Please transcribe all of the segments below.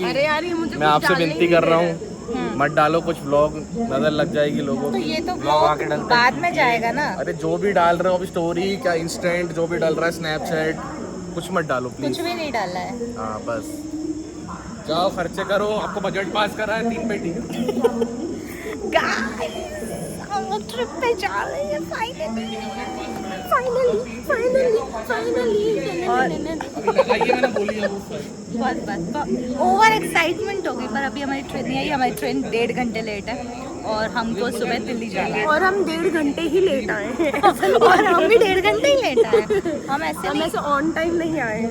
अरे यार ये मुझे मैं आपसे विनती कर रहा हूँ मत डालो कुछ व्लॉग, नजर लग जाएगी लोगों तो की। ये तो व्लॉग आके डलते बाद में जाएगा ना। अरे जो भी डाल रहे हो अभी स्टोरी क्या इंस्टेंट जो भी डाल रहा है स्नैपचैट कुछ मत डालो प्लीज। कुछ भी नहीं डाला है। हाँ बस जाओ खर्चे करो, आपको बजट पास करा है 3 पेटी का। गाइस हम लोग ट्रिप पे जा रहे हैं फाइनली और लगाइए मैंने बोली है वो बस ओवर एक्साइटमेंट होगी। पर अभी हमारी ट्रेन नहीं आई, हमारी ट्रेन 1.5 घंटे लेट है और हमको सुबह दिल्ली जाना है। और हम 1.5 घंटे ही लेट आए हैं और हम भी 1.5 घंटे ही लेट आए। हम ऐसे ऑन टाइम नहीं आए।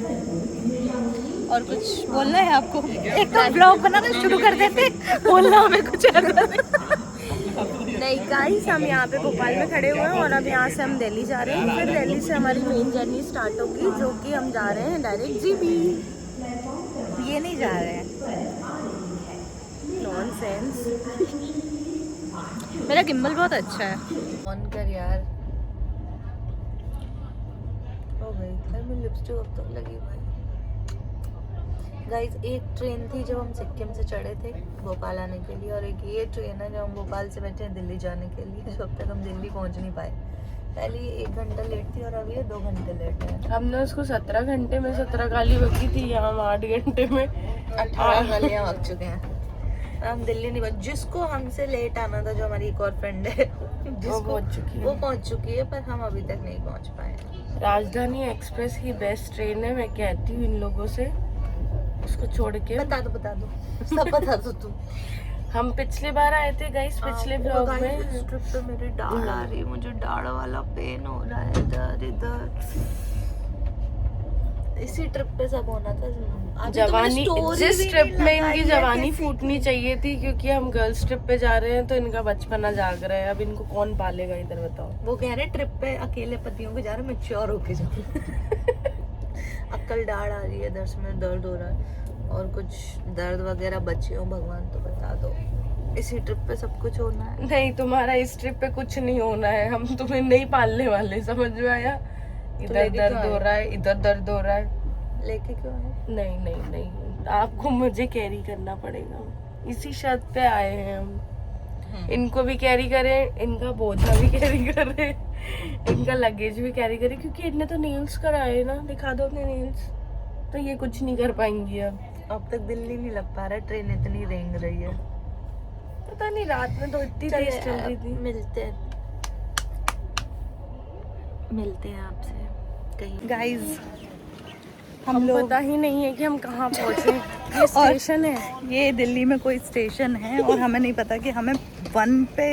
और कुछ बोलना है आपको? एक तो ब्लॉग बनाना शुरू कर देते, बोलना हमें कुछ नहीं गाइस, हम यहाँ पे भोपाल में खड़े हुए हैं और अब यहाँ से हम दिल्ली जा रहे हैं। फिर दिल्ली से हमारी मेन जर्नी स्टार्ट होगी, जो कि हम जा रहे हैं डायरेक्ट जीबी। ये नहीं जा रहे हैं। नॉनसेंस। मेरा गिम्बल बहुत अच्छा है। ऑन कर यार। ओ भाई मेरी लिपस्टिक अब तक लगी भाई। गाइस एक ट्रेन थी जब हम सिक्किम से चढ़े थे भोपाल आने के लिए, और एक ये ट्रेन है जब हम भोपाल से बैठे हैं दिल्ली जाने के लिए। जब तक हम दिल्ली पहुंच नहीं पाए। पहले 1 घंटा लेट थी और अभी ये 2 घंटे लेट है। हमने उसको 17 घंटे में 17 गाली बकी थी, यहाँ हम 8 घंटे में 18 गालियाँ बक चुके हैं। हम दिल्ली नहीं पहुंचे। जिसको हमसे लेट आना था, जो हमारी एक और फ्रेंड है वो पहुंच चुकी है, पर हम अभी तक नहीं पहुंच पाए। राजधानी एक्सप्रेस ही बेस्ट ट्रेन है, मैं कहती हूँ इन लोगों से। उसको छोड़ के बता दो सब बता दो तुम। हम पिछले बार आए थे गाइस, पिछले ब्लॉग में। इस ट्रिप पे मेरी दाढ़ आ रही है, मुझे दाढ़ वाला पेन हो रहा है इधर। इसी ट्रिप पे सब होना था। जवानी, जिस ट्रिप में इनकी जवानी फूटनी चाहिए थी, क्योंकि हम गर्ल्स ट्रिप पे जा रहे हैं तो इनका बचपना जाग रहा है। अब इनको कौन पालेगा इधर बताओ। वो कह रहे ट्रिप पे अकेले पतियों के जा रहे, मैच्योर होके जाओ। अक्ल दाढ़ आ रही है, इधर से में दर्द हो रहा है, और कुछ दर्द वगैरह बचे हो भगवान तो बता दो। इसी ट्रिप पे सब कुछ होना है। नहीं, तुम्हारा इस ट्रिप पे कुछ नहीं होना है, हम तुम्हें नहीं पालने वाले, समझ में आया? इधर दर्द हो रहा है, इधर दर्द हो रहा है, लेके क्यों है? नहीं, आपको मुझे कैरी करना पड़ेगा। इसी शर्त पे आए हैं हम। इनको भी कैरी करें, इनका बोझा भी कैरी करें, इनका लगेज भी कैरी करें, क्योंकि इनने तो नेल्स कराए ना। दिखा दो अपने नेल्स। तो ये कुछ नहीं कर पाएंगी अब तक दिल्ली नहीं लग पा रहा, ट्रेन इतनी रेंग रही है। पता नहीं, रात में तो इतनी तेज चल रही थी। मिलते हैं आपसे कहीं। गाइस हम लोग पता ही नहीं है कि हम कहाँ पहुँचे। ये स्टेशन है, ये दिल्ली में कोई स्टेशन है और हमें नहीं पता कि हमें 1 पे,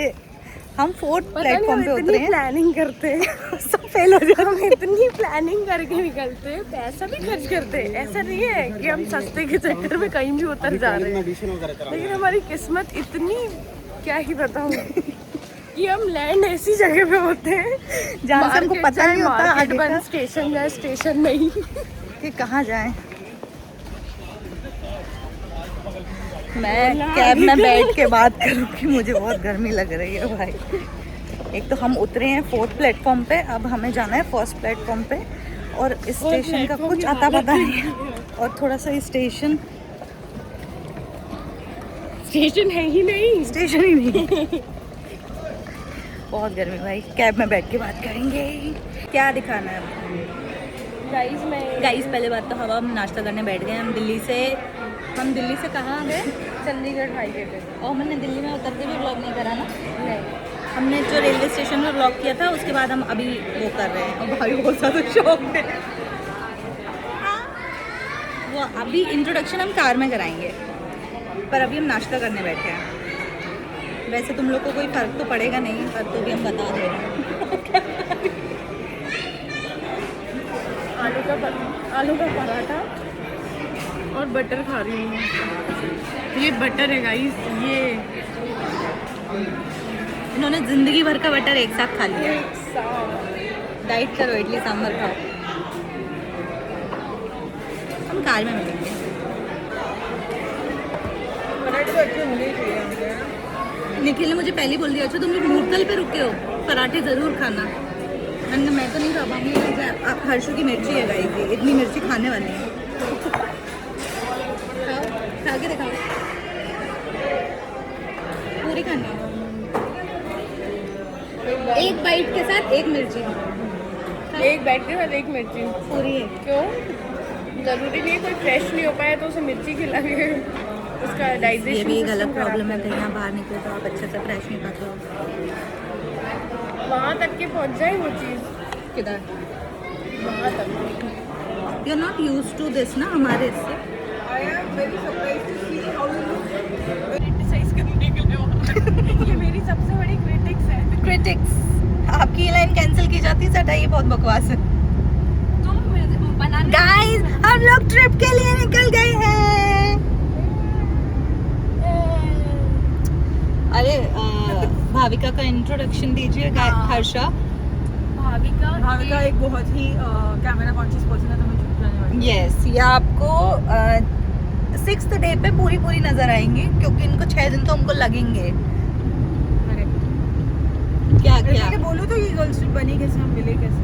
हम 4th प्लेटफॉर्म पे उतरे हैं। प्लानिंग करते हैं, सब फेल हो जाए। हम इतनी प्लानिंग करके निकलते हैं, पैसा भी खर्च करते हैं। ऐसा नहीं है कि हम सस्ते के चक्कर में कहीं भी उतर जा रहे हैं, लेकिन हमारी किस्मत इतनी, क्या ही बताऊं, कि हम लैंड ऐसी जगह पे होते हैं जहाँ से हमको पता नहीं होता आगे का स्टेशन जाए स्टेशन नहीं कि कहाँ जाएं। मैं कैब में बैठ के बात करूँ कि मुझे बहुत गर्मी लग रही है भाई। एक तो हम उतरे हैं 4th प्लेटफॉर्म पे, अब हमें जाना है 1st प्लेटफॉर्म पे, और इस स्टेशन का कुछ आता पता नहीं है। और थोड़ा सा स्टेशन है ही नहीं, स्टेशन ही नहीं। बहुत गर्मी भाई, कैब में बैठ के बात करेंगे। क्या दिखाना है आपको? गाइस पहले बात तो हम नाश्ता करने बैठ गए। हम दिल्ली से कहाँ गए? चंडीगढ़ हाईवे पे। और मैंने दिल्ली में उतर के भी व्लॉग नहीं करा ना। नहीं, हमने जो रेलवे स्टेशन में व्लॉग किया था उसके बाद हम अभी वो कर रहे हैं। और भाई बहुत ज़्यादा शौक है वो। अभी इंट्रोडक्शन हम कार में कराएंगे, पर अभी हम नाश्ता करने बैठे हैं। वैसे तुम लोग को कोई फ़र्क तो पड़ेगा नहीं, पर तो भी हम बता दे रहे हैं। आलू का पराठा और बटर खा रही हूँ। ये बटर है गाइस, ये इन्होंने जिंदगी भर का बटर एक साथ खा लिया। डाइट करो, इडली सांभर खाओ। हम कार में मिलेंगे। निखिल ने मुझे पहले ही बोल दिया, अच्छा तुम लोग मूर्तल पे रुके हो, पराठे ज़रूर खाना। मैं तो नहीं खा पाऊंगी। हर्षू की मिर्ची है गाइस, इतनी मिर्ची खाने वाली है। खा के दिखाओ, पूरी खानी है। एक बाइट के साथ एक मिर्ची एक बैठ के साथ एक मिर्ची पूरी है। क्यों? जरूरी नहीं है कोई फ्रेश नहीं हो पाया तो उसे मिर्ची खिलाएंगे, उसका ये डाइजेशन भी गलत प्रॉब्लम है, कहीं आप बाहर निकले तो आप अच्छे से फ्रेश नहीं पाते हो। वहाँ तक के पहुँच जाए वो चीज़, किधर? वहाँ तक। You are not used to this ना हमारे इससे। क्रिटिसाइज करने के लिए ये मेरी सबसे बड़ी क्रिटिक्स है। क्रिटिक्स, आपकी ये लाइन कैंसिल की जाती है, सटा ये बहुत बकवास है। तुम बनाने गाइस हम लोग ट्रिप के लिए निकल गए हैं। अरे भाविका का इंट्रोडक्शन दीजिए हर्षा। भाविका एक बहुत ही कैमरा कॉन्शियस पर्सन है, तो मैं चुप जाने वाली यस, ये आपको 6th डे पे पूरी नजर आएंगी, क्योंकि इनको 6 दिन तो हमको लगेंगे। क्या क्या हूँ। बोलो तो ये गर्ल्स ट्रिप बनी कैसे, हम मिले कैसे?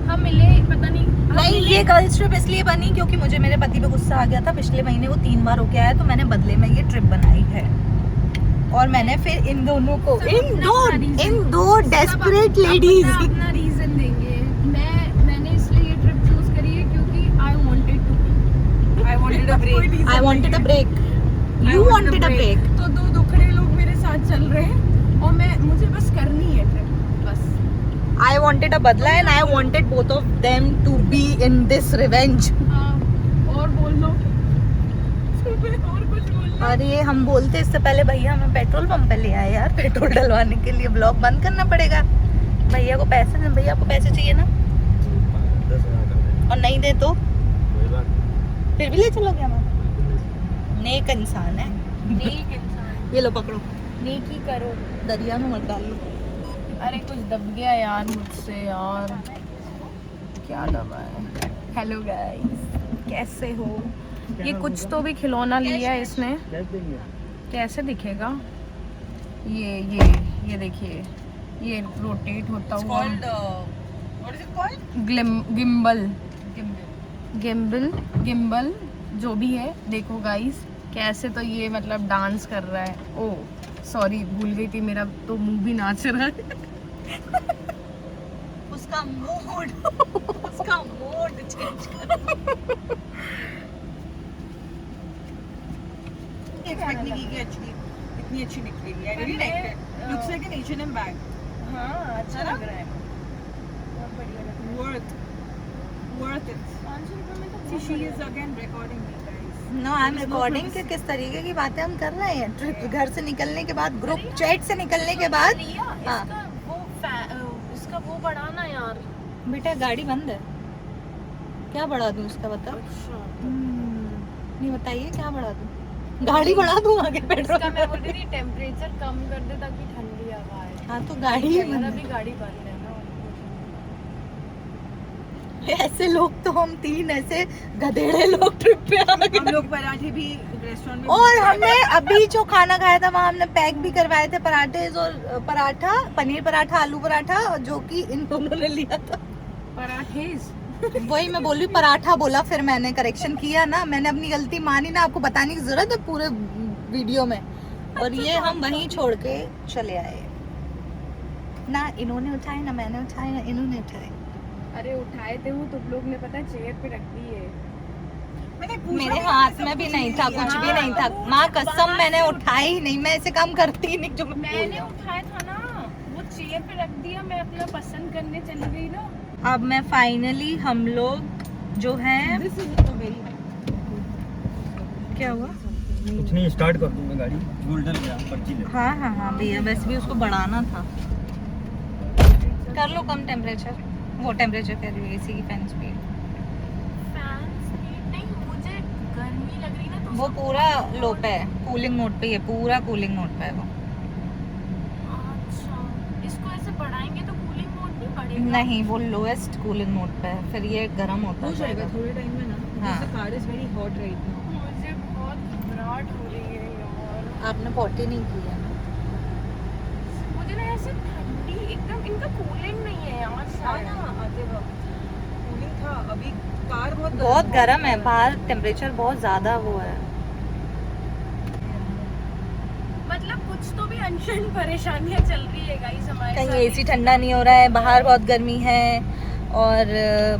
हम मिले पता नहीं। नहीं, ये गर्ल्स ट्रिप इसलिए बनी क्योंकि मुझे मेरे पति पे गुस्सा आ गया था। पिछले महीने वो 3 बार होके आया, तो मैंने बदले में ये ट्रिप बनाई है। और मैंने फिर इन दोनों को, इन दो डेस्परेट लेडीज, अपना रीजन देंगे। मैंने इसलिए ये ट्रिप चूज करी है क्योंकि I wanted a break. I wanted a break. You wanted a break. तो दो दुखड़े लोग मेरे साथ चल रहे हैं और मुझे बस करनी है ट्रिप, बस। I wanted a बदला and I wanted both of them to be in this revenge. हाँ, और बोल दो और कुछ बोल दो। और ये हम बोलते इससे पहले भैया हमें पेट्रोल पंप पे ले आए यार, पेट्रोल डलवाने के लिए। ब्लॉग बंद करना पड़ेगा। भैया को पैसे चाहिए ना, 10,000 और नहीं दे तो कोई बात फिर भी ले चलोगे हमें। नेक इंसान है। नेक इंसान, ये लो पकड़ो, नेकी करो। दरिया में मत डालो। अरे कुछ दब गया यार मुझसे यार, क्या दबा है। हेलो गाइस, कैसे हो? ये कुछ तो भी खिलौना लिया है इसने, कैसे दिखेगा? ये देखिए, ये रोटेट होता हुआ गिम्बल जो भी है। देखो गाइस कैसे, तो ये मतलब डांस कर रहा है। ओ सॉरी, भूल गई थी, मेरा तो मुंह भी नाच रहा है। उसका मूड चेंज करो। एक्सपेक्ट नहीं की कि इतनी अच्छी निकलेगी। I really like it, looks like an H&M bag. हाँ अच्छा है ना? लग रहा है, बहुत बढ़िया लग रहा वर्थ इट। है। 500 रुपये में तो See, she is again recording me, guys. No, I am recording कि किस तरीके की बातें हम कर रहे हैं। ट्रिप घर से निकलने के बाद, ग्रुप चैट से निकलने के बाद। हाँ इसका वो बढ़ाना यार। बेटा गाड़ी बंद है, क्या बढ़ा दूँ इसका बताओ। नहीं बताइए क्या बढ़ा दूँ, गाड़ी बढ़ा दूँ आगे पेट्रोल। इसका मैं बोल रही थी टेम्परेचर कम कर दे ताकि ठंडी हवा आए। हाँ तो गाड़ी ही बंद मेरा है। भी गाड़ी बंद है ना। ऐसे लोग तो हम 3 ऐसे गधेड़े लोग ट्रिप पे आ हम गए। लोग पराठे भी रेस्टोरेंट में, और हमने अभी जो खाना खाया था वहाँ हमने पैक भी करवाए थे पराठे और पराठा, पनीर पराठा, आलू पराठा, जो कि इन दोनों ने लिया था। पराठेज वही मैं बोली, पराठा बोला, फिर मैंने करेक्शन किया ना, मैंने अपनी गलती मानी ना। आपको बताने की जरूरत है पूरे वीडियो में। और ये हम वहीं छोड़ के चले आए ना, इन्होंने उठाए ना मैंने उठाए ना इन्होंने उठाए। अरे उठाए थे वो तुम लोग ने, पता है चेयर पे रख दी है। मैंने पूछा मेरे भी हाथ सब में भी कुछ नहीं ले था, लिया। कुछ भी नहीं था। माँ कसम मैंने उठाई ही नहीं, मैं ऐसे काम करती ही नहीं जो मैं बोल मैंने रही हूँ। उठाया था ना, वो चेयर पे रख दिया, मैं अपना पसंद करने चली गई ना। अब मैं फाइनली, हम लोग जो है, This is a very क्या हुआ? कुछ नहीं, स्टार्ट कर दूं मैं गाड़ी। गोल्डन गया पर्ची ले। हाँ हाँ हाँ भैया, वैसे भी उसको बढ़ाना था। कर लो कम टेम्परेचर, वो टेम्परेचर कह रही है एसी की फैन स्पीड। फैन स्पीड नहीं, मुझे गर्मी लग रही ना तो वो पूरा लो पे है, कूलिंग मोड पे, ये पूरा कूलिंग मोड पे है वो। अच्छा, इसको ऐसे बढ़ाएंगे तो कूलिंग मोड नहीं बढ़ेगा? नहीं, वो लोएस्ट कूलिंग मोड पे है, फिर ये गर्म होता हो जाएगा जाएगा। थोड़े टाइम में ना। हाँ। This car is very hot right now. मुझे बहुत घबराहट हो रही है यार। आपने पॉटी नहीं की है ना? मुझे ना ऐसे ठंडी एकदम, इनका कूलिंग नहीं है यार हाँ शायद। ना, आते वक्त कूलिंग था, अभी कार बहुत बहुत गर्म है बाहर, टेम्परेचर बहुत ज्यादा वो है। कुछ तो भी अनशन परेशानियां चल रही है गाइस हमारे कहीं साथ। एसी ठंडा नहीं हो रहा है, बाहर बहुत गर्मी है और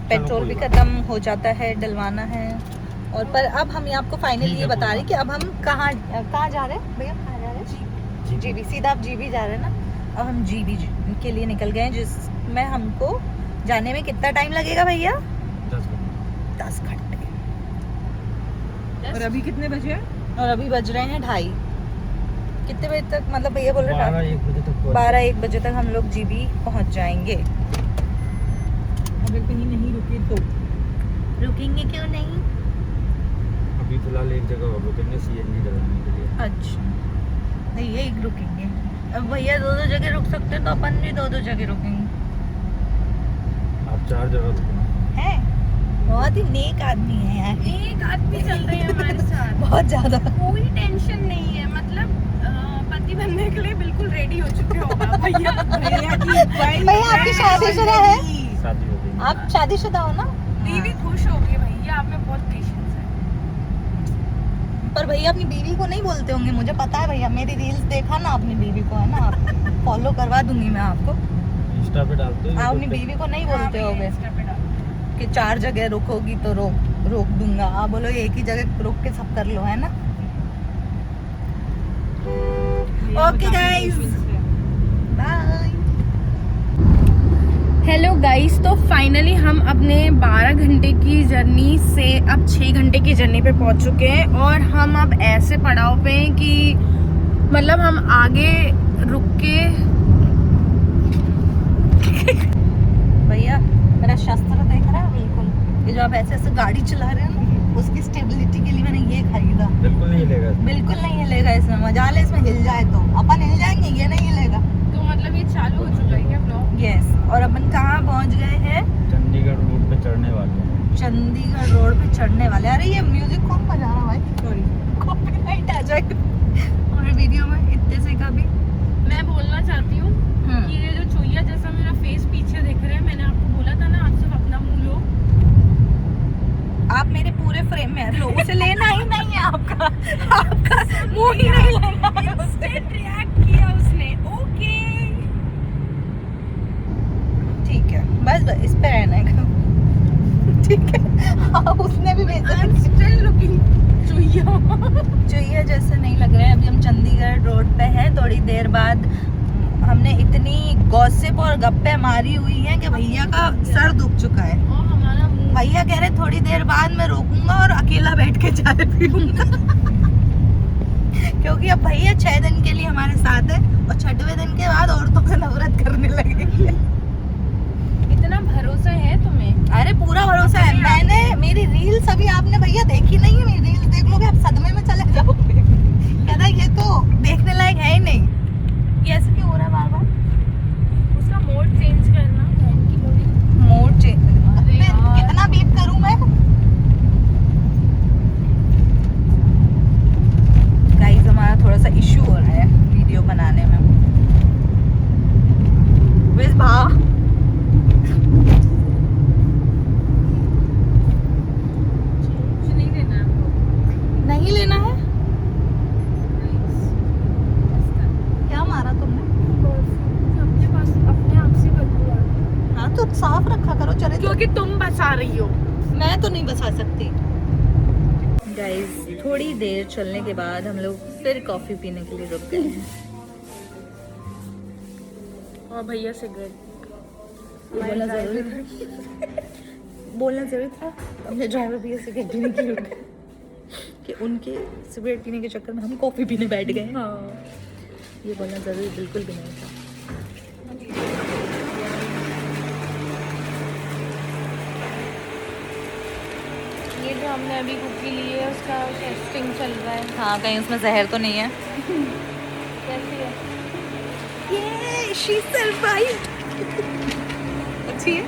पेट्रोल भी खत्म हो जाता है, डलवाना है। और पर अब हम आपको फाइनली ये बता रहे हैं कि अब हम कहाँ जा रहे हैं भैया, कहाँ जा रहे हैं? जीबी, सीधा आप जीबी जा रहे हैं ना। अब हम जीबी के लिए निकल गए हैं, जिसमें हमको जाने में कितना टाइम लगेगा भैया? 10 घंटे। और अभी कितने बजे हैं? और अभी बज रहे हैं 2:30। कितने बजे तक, मतलब भैया बोल रहे 12-1 बजे तक 12-1 बजे तक हम लोग जीबी पहुंच जाएंगे। अगर कहीं नहीं रुके तो रुकेंगे क्यों नहीं? अभी फिलहाल एक जगह और रुकेंगे सीएनजी डलवाने के लिए। अच्छा, नहीं ये एक रुकेंगे। अब भैया 2 जगह रुक सकते हैं तो अपन भी 2 जगह रुकेंगे। आप 4 जगह रुकना है, बहुत ही नेक आदमी है यार, एक आदमी चल रहे हैं हमारे साथ, बहुत ज्यादा। कोई टेंशन नहीं है, मतलब पति बनने के लिए बिल्कुल रेडी हो चुके हो आप भैया। भैया आपकी शादीशुदा है? शादी हो गई। आप शादीशुदा हो ना? बीवी खुश होगी भैया, आप में बहुत पेशेंस है। पर भैया अपनी बीवी को नहीं बोलते होंगे, मुझे पता है भैया, मेरी रील्स देखा ना अपनी बीवी को, है ना? आप फॉलो करवा दूंगी मैं आपको। इंस्टा पे डालते हो? आप अपनी बीवी को नहीं बोलते होगे कि 4 जगह रुकोगी तो रोक दूंगा, आप बोलो एक ही जगह रुक के सब कर लो, है ना? Okay guys, bye. Hello guys, तो फाइनली हम अपने 12 घंटे की जर्नी से अब 6 घंटे की जर्नी पे पहुंच चुके हैं और हम अब ऐसे पड़ाव पे हैं कि मतलब हम आगे रुक के भैया मेरा शस्त्र देख रहा है बिल्कुल, ये जो आप ऐसे ऐसे गाड़ी चला रहे हैं ना, उसकी स्टेबिलिटी के लिए मैंने ये खरीदा। बिल्कुल नहीं हिलेगा। बिल्कुल नहीं हिलेगा इसमें, मजा ले इसमें हिल जाए तो अपन हिल जाएंगे, ये नहीं हिलेगा। तो मतलब ये चालू हो चुका है क्या ब्लॉग? यस, और अपन कहाँ पहुँच गए हैं? चंडीगढ़ रोड पे चढ़ने वाले हैं। चंडीगढ़ रोड पे चढ़ने वाले। अरे ये म्यूजिक कौन बजा रहा है भाई? सॉरी, कॉपीराइट आ जाएगा और वीडियो में इतने से का भी। मैं बोलना चाहती हूँ कि ये जो चुईया जैसा मेरा फेस पीछे दिख रहा है, मैंने आपको बोला था ना आप सिर्फ अपना मुंह लो। आप मेरे पूरे फ्रेम में लो, उसे लेना ही नहीं है आपका मुंह ही नहीं लेना है उससे। रिएक्ट किया उसने, ओके ठीक है, बस इस पे रहने का। ठीक है, हाँ उसने भी भेजा। आई एम स्टिल लुकिंग चुईया। चुईया जैसे नहीं लग रहे हैं। अभी हम चंडीगढ़ रोड पे हैं, थोड़ी देर बाद हमने इतनी गॉसिप और गप्पे मारी हुई हैं कि भैया का सर दुख चुका है। और हमारा मुंह भैया कह रहे थोड़ी देर बाद मैं रोकूंगा और अकेला बैठ के चाय पीऊंगा क्योंकि अब भैया 6 दिन के लिए हमारे साथ है और 6वें दिन के बाद औरतों से नफरत करने लगेंगे। इतना भरोसा है तुम्हें? अरे पूरा भरोसा है, मैंने मेरी रील्स अभी आपने भैया देखी नहीं है, मेरी रील्स देख लोगे आप सदमे में चले जाओगे। कहता ये तो देखने लायक है ही नहीं। ये ऐसे क्यों हो रहा है बार बार? उसका मोड चेंज करना, फोन की मोड। मोड चेंज कितना बीप करूं मैं? गाइस हमारा थोड़ा सा इशू हो रहा है वीडियो बनाने में। विज भा नहीं देना है आपको। नहीं लेना है? क्या मारा तुमने? अपने पास अपने आप से बदबू आ रही है। हाँ तो साफ रखा करो चले। क्योंकि तुम बचा रही हो। मैं तो नहीं बचा सकती। गाइस थोड़ी देर चलने के बाद हम लोग फिर कॉफी पीने के लिए रुक गए हैं। और भैया सिगरेट बोलना जरूरी था। बोलना जरूरी था। हमने ड्राइवर भैया सिगरेट पीने के लिए रुक गए कि उनके सिगरेट पीने के चक्कर में हम कॉफी पीने बैठ गए। हाँ। ये बोलना जरूरी बिल्कुल भी नहीं था। ये जो हमने अभी कुकी ली है उसका टेस्टिंग चल रहा है। हाँ कहीं उसमें जहर तो नहीं है? कैसी है? ये शी सरप्राइज्ड। अच्छी है,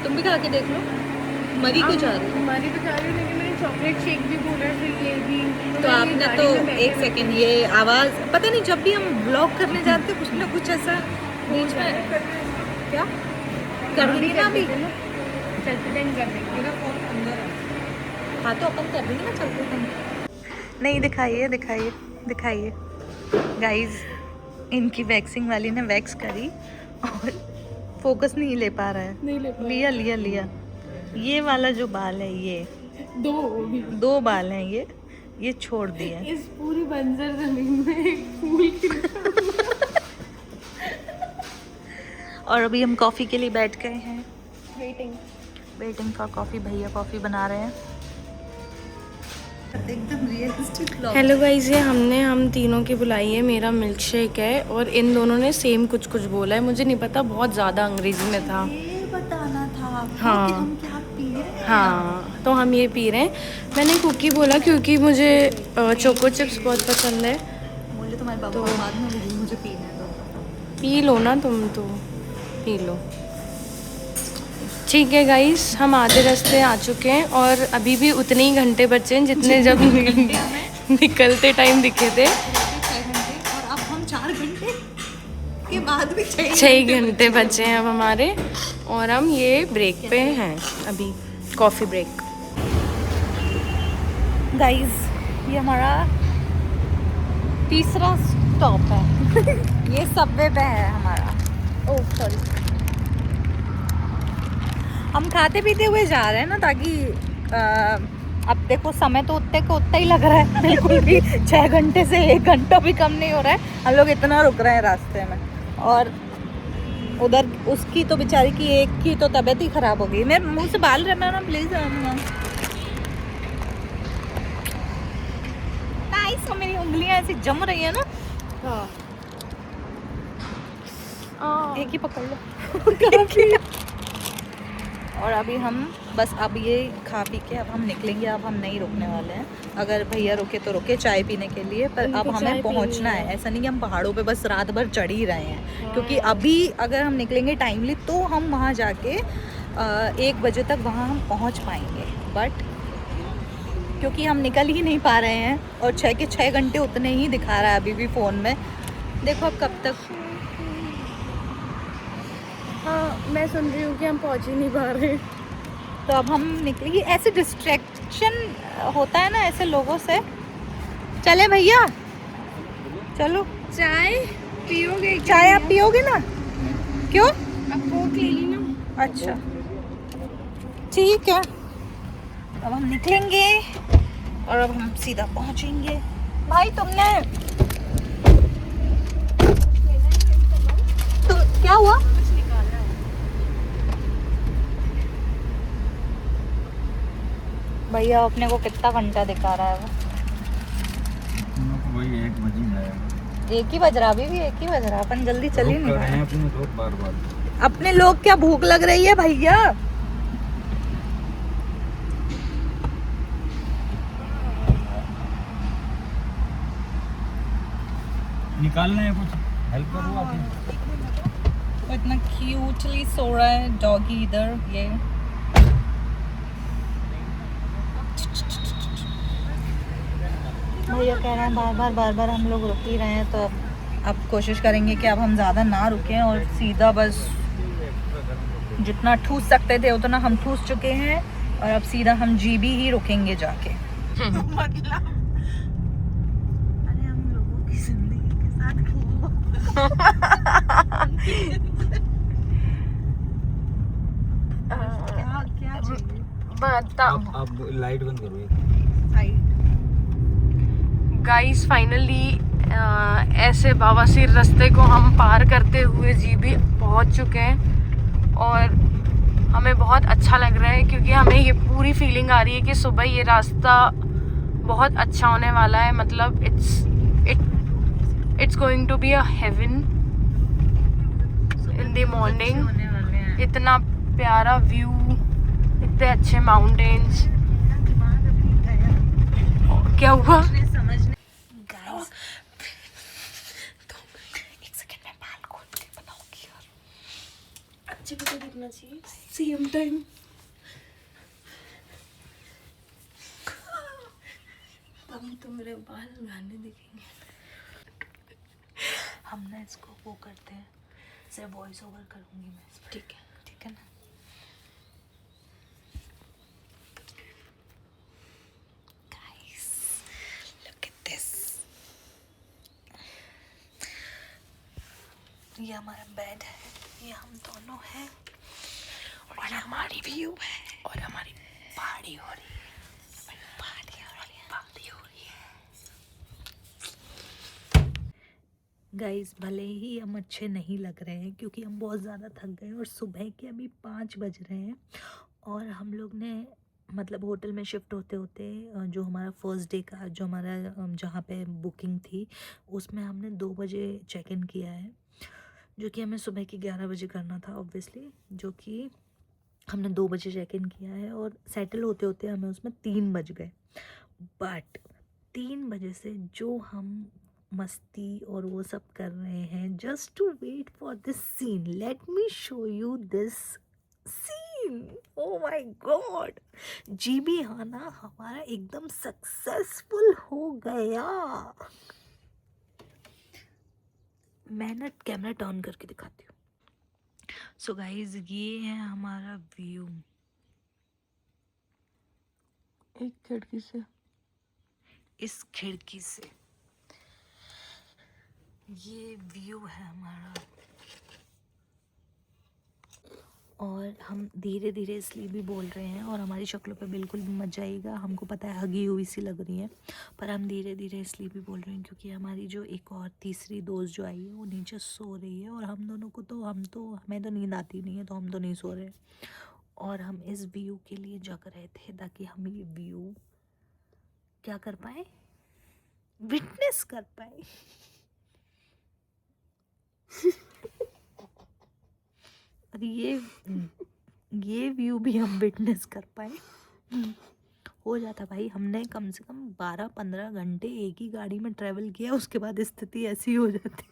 तुम भी खा के देख लो। मरी को जा रही है। हमारी तो जा रही है, लेकिन मैंने चॉकलेट शेक भी बोला फिर ये भी। तो आपने तो एक सेकंड ये आवाज पता नहीं, जब भी हम ब्लॉग करने जाते कुछ ना कुछ ऐसा बीच में क्या कर ली ना अभी। चलते टाइम कर देंगे। हाँ तो अपन कर देंगे ना चलते टाइम। नहीं दिखाइए दिखाइए दिखाइए गाइस, इनकी वैक्सिंग वाली ने वैक्स करी और फोकस नहीं ले पा रहा है। नहीं ले लिया लिया लिया। ये वाला जो बाल है, ये दो बाल हैं, ये छोड़ दिए। इस पूरी बंजर जमीन में एक फूल और अभी हम कॉफ़ी के लिए बैठ गए हैं, वेटिंग फॉर कॉफ़ी। भैया कॉफ़ी बना रहे हैं। एकदम रियलिस्टिक। हेलो गाइस, ये हम तीनों की बुलाई है। मेरा मिल्क शेक है और इन दोनों ने सेम कुछ कुछ बोला है, मुझे नहीं पता, बहुत ज़्यादा अंग्रेजी में था। ये बताना था आपको हाँ। कि हम क्या पी रहे हैं। हाँ, तो हम ये पी रहे हैं। मैंने कुकी बोला क्योंकि मुझे चोको चिप्स बहुत पसंद है। बोले तुम्हारे बाबू तो- बाद में बोली मुझे पीना है तो। पी लो ना तुम, तो पी लो। ठीक है गाइस, हम आधे रास्ते आ चुके हैं और अभी भी उतने ही घंटे बचे हैं जितने जब निकलते टाइम दिखे थे। 6 घंटे और अब हम 4 घंटे के बाद भी 6 घंटे बचे हैं अब हमारे, और हम ये ब्रेक पे हैं अभी, कॉफ़ी ब्रेक। गाइस, ये हमारा तीसरा स्टॉप है। ये सबवे पे है हमारा। Oh sorry. हम खाते पीते हुए जा रहे हैं ना, ताकि अब देखो समय तो उतने को उतना ही लग रहा है, बिल्कुल भी 6 घंटे से 1 घंटा भी कम नहीं हो रहा है। हम लोग इतना रुक रहे हैं रास्ते में, और उधर उसकी तो बेचारी की एक की तो तबीयत ही खराब हो गई। मेरे मुंह से बाल रहना ना प्लीज। नाइस, मेरी उंगलियां ऐसी जम रही है ना। एक ही पकड़ लो। और अभी हम बस अब ये खा पी के अब हम निकलेंगे। अब हम नहीं रुकने वाले हैं। अगर भैया रुके तो रुके चाय पीने के लिए, पर अब हमें पहुंचना है। ऐसा नहीं कि हम पहाड़ों पे बस रात भर चढ़ ही रहे हैं, क्योंकि अभी अगर हम निकलेंगे टाइमली तो हम वहाँ जाके 1 बजे तक वहाँ हम पहुँच पाएंगे। बट क्योंकि हम निकल ही नहीं पा रहे हैं और 6 के 6 घंटे उतने ही दिखा रहा है अभी भी फ़ोन में। देखो अब कब तक। हाँ, मैं सुन रही हूँ कि हम पहुँच ही नहीं पा रहे। तो अब हम निकलेंगे। ऐसे डिस्ट्रैक्शन होता है ना ऐसे लोगों से। चले भैया, चलो। चाय पियोगे? चाय आप पियोगे ना? क्यों? अब कोक ले ली ना। अच्छा ठीक है, अब हम निकलेंगे और अब हम सीधा पहुंचेंगे। भाई तुमने तो क्या हुआ? भैया अपने को कितना घंटा दिखा रहा है वो? वही 1 बज ही जाएगा। 1 ही बज रहा, अभी भी 1 ही बज रहा। अपन जल्दी चल ही रुक नहीं कर रहे रहे। हैं अपने लोग बार-बार। अपने लोग क्या, भूख लग रही है भैया? निकालना है कुछ, हेल्प करो आप। वो इतना क्यूटली सो रहा है डॉगी इधर। ये भैया कह रहे हैं बार बार हम लोग रुक ही रहे हैं, तो अब कोशिश करेंगे कि अब हम ज़्यादा ना रुकें और सीधा बस जितना ठूस सकते थे उतना हम ठूस चुके हैं, और अब सीधा हम जीबी ही रुकेंगे जाके। मतलब अरे हम लोगों की जिंदगी के साथ खेलो। क्या चाहिए? अब लाइट बंद करो ये। गाइस फाइनली ऐसे बवासीर रास्ते को हम पार करते हुए जीबी पहुंच चुके हैं, और हमें बहुत अच्छा लग रहा है क्योंकि हमें ये पूरी फीलिंग आ रही है कि सुबह ये रास्ता बहुत अच्छा होने वाला है। मतलब it's going to be a heaven in the morning. इतना प्यारा व्यू, इतने अच्छे माउंटेन्स। क्या हुआ? अच्छे भी तो दिखना चाहिए सेम टाइम। तभी तो मेरे बाल गाने दिखेंगे। हम ना इसको वो करते हैं, सिर्फ वॉइस ओवर करूँगी मैं इसमें। ठीक है ना? Guys, look at this. ये हमारा बेड है, ये हम दोनों हैं और ये हमारी व्यू है और हमारी पार्टी हो रही है। गाइस भले ही हम अच्छे नहीं लग रहे हैं क्योंकि हम बहुत ज़्यादा थक गए और सुबह के अभी 5 बज रहे हैं और हम लोग ने मतलब होटल में शिफ्ट होते होते जो हमारा फर्स्ट डे का जो हमारा जहाँ पे बुकिंग थी उसमें हमने 2 बजे चेक इन किया है, जो कि हमें सुबह के 11 बजे करना था ऑब्वियसली, जो कि हमने 2 बजे चेक इन किया है और सेटल होते होते हमें उसमें 3 बज गए। बट 3 बजे से जो हम मस्ती और वो सब कर रहे हैं just to wait for this scene, let me show you this scene. Oh my God, जीबी हाना हमारा एकदम सक्सेसफुल हो गया। मैं ना कैमरा टर्न करके दिखाती हूँ। सो गाइज ये है हमारा व्यू, एक खिड़की से इस खिड़की से ये व्यू है हमारा। और हम धीरे धीरे इसलिए भी बोल रहे हैं और हमारी शक्लों पे बिल्कुल भी मजा आएगा, हमको पता है हगी हुई सी लग रही है, पर हम धीरे धीरे इसलिए भी बोल रहे हैं क्योंकि हमारी जो एक और तीसरी दोस्त जो आई है वो नीचे सो रही है और हम दोनों को तो हमें तो नींद आती नहीं है, तो हम तो नहीं सो रहे और हम इस व्यू के लिए जग रहे थे ताकि हम ये व्यू क्या कर पाए, विटनेस कर पाए। और ये व्यू भी हम विटनेस कर पाए। हो जाता भाई, हमने कम से कम 12-15 घंटे एक ही गाड़ी में ट्रैवल किया, उसके बाद स्थिति ऐसी हो जाती।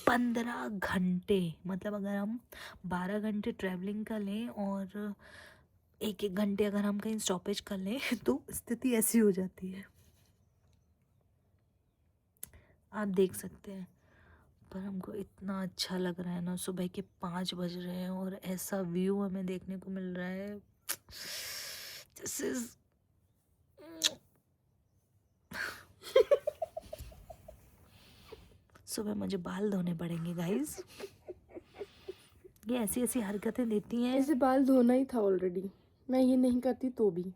15 घंटे मतलब अगर हम 12 घंटे ट्रैवलिंग कर लें और एक घंटे अगर हम कहीं स्टॉपेज कर लें तो स्थिति ऐसी हो जाती है, आप देख सकते हैं। पर हमको इतना अच्छा लग रहा है ना, सुबह के 5 बज रहे हैं और ऐसा व्यू हमें देखने को मिल रहा है। दिस इज सुबह मुझे बाल धोने पड़ेंगे गाइस, ये ऐसी ऐसी हरकतें देती हैं। ऐसे बाल धोना ही था ऑलरेडी, मैं ये नहीं करती तो भी।